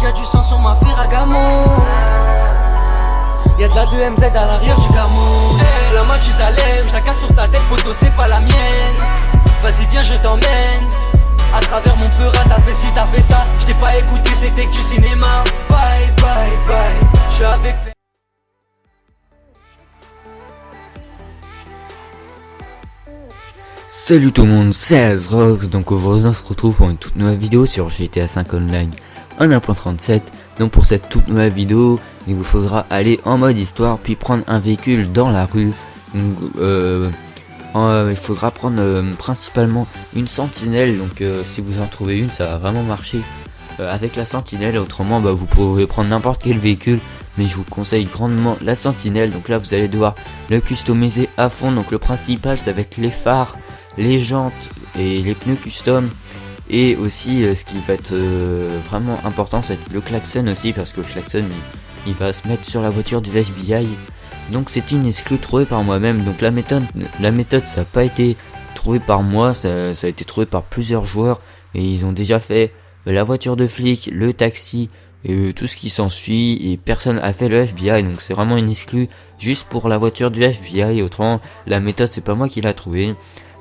y'a du sang sur ma Ferragamo. Y'a de la 2MZ à l'arrière du camo. Hey, la main tu s'alèmes, je la casse sur ta tête, photo c'est pas la mienne. Vas-y viens je t'emmène. À travers mon peur, t'as fait ci, t'as fait ça. Je t'ai pas écouté, c'était que du cinéma. Bye bye bye, je suis avec. Salut tout le monde, c'est Azrox. Donc aujourd'hui on se retrouve pour une toute nouvelle vidéo sur GTA 5 Online 1.37. Donc pour cette toute nouvelle vidéo, il vous faudra aller en mode histoire puis prendre un véhicule dans la rue. Donc, il faudra prendre principalement une sentinelle. Donc si vous en trouvez une, ça va vraiment marcher avec la sentinelle. Autrement vous pouvez prendre n'importe quel véhicule, mais je vous conseille grandement la sentinelle. Donc là vous allez devoir le customiser à fond. Donc le principal ça va être les phares, les jantes et les pneus custom. Et aussi ce qui va être vraiment important, c'est le klaxon aussi, parce que le klaxon il va se mettre sur la voiture du FBI. Donc c'est une exclue trouvée par moi-même. Donc la méthode ça n'a pas été trouvé par moi, ça a été trouvé par plusieurs joueurs. Et ils ont déjà fait la voiture de flic, le taxi et tout ce qui s'ensuit. Et personne a fait le FBI, donc c'est vraiment une exclue juste pour la voiture du FBI. Autrement la méthode c'est pas moi qui l'a trouvée.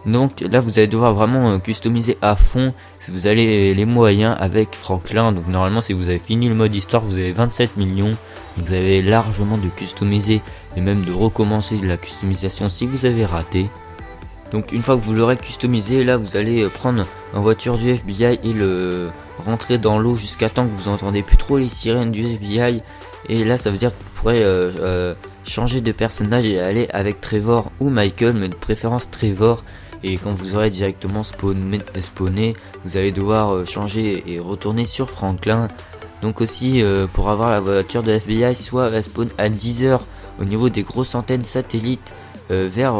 Donc là vous allez devoir vraiment customiser à fond si vous avez les moyens avec Franklin. Donc normalement si vous avez fini le mode histoire, vous avez 27 millions. Donc vous avez largement de customiser et même de recommencer la customisation si vous avez raté. Donc une fois que vous l'aurez customisé, là vous allez prendre une voiture du FBI et le rentrer dans l'eau jusqu'à temps que vous entendez plus trop les sirènes du FBI. Et là ça veut dire que vous pourrez changer de personnage et aller avec Trevor ou Michael, mais de préférence Trevor. Et quand vous aurez directement spawné, vous allez devoir changer et retourner sur Franklin. Donc aussi pour avoir la voiture de FBI, soit elle spawn à 10h au niveau des grosses antennes satellites vers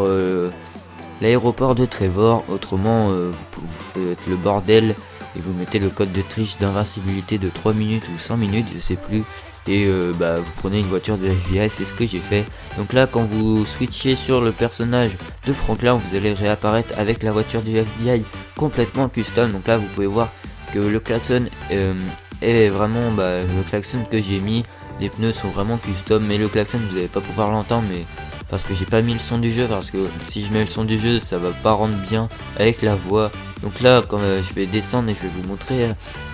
l'aéroport de Trevor. Autrement vous faites le bordel et vous mettez le code de triche d'invincibilité de 3 minutes ou 100 minutes, je sais plus. Et vous prenez une voiture de FBI, c'est ce que j'ai fait. Donc là quand vous switchez sur le personnage de Franklin, vous allez réapparaître avec la voiture du FBI complètement custom. Donc là vous pouvez voir que le klaxon est vraiment le klaxon que j'ai mis. Les pneus sont vraiment custom, mais le klaxon vous n'allez pas pouvoir l'entendre, mais parce que j'ai pas mis le son du jeu, parce que si je mets le son du jeu ça va pas rendre bien avec la voix. Donc là quand je vais descendre et je vais vous montrer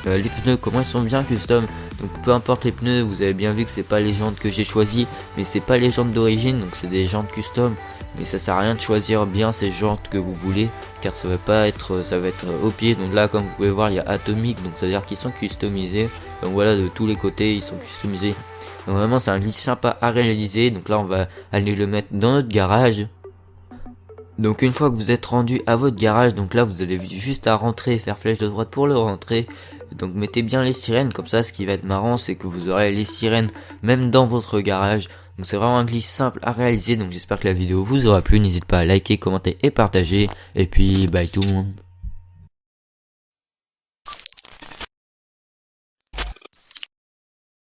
les pneus comment ils sont bien custom. Donc peu importe les pneus, vous avez bien vu que c'est pas les jantes que j'ai choisi, mais c'est pas les jantes d'origine, donc c'est des jantes custom. Mais ça sert à rien de choisir bien ces jantes que vous voulez, car ça va pas être, ça va être au pied. Donc là comme vous pouvez voir il y a atomique, donc ça veut dire qu'ils sont customisés. Donc voilà, de tous les côtés ils sont customisés. Donc vraiment c'est un glitch sympa à réaliser. Donc là on va aller le mettre dans notre garage. Donc une fois que vous êtes rendu à votre garage, donc là vous allez juste à rentrer et faire flèche de droite pour le rentrer. Donc mettez bien les sirènes, comme ça ce qui va être marrant c'est que vous aurez les sirènes même dans votre garage. Donc c'est vraiment un glitch simple à réaliser. Donc j'espère que la vidéo vous aura plu, n'hésitez pas à liker, commenter et partager. Et puis bye tout le monde.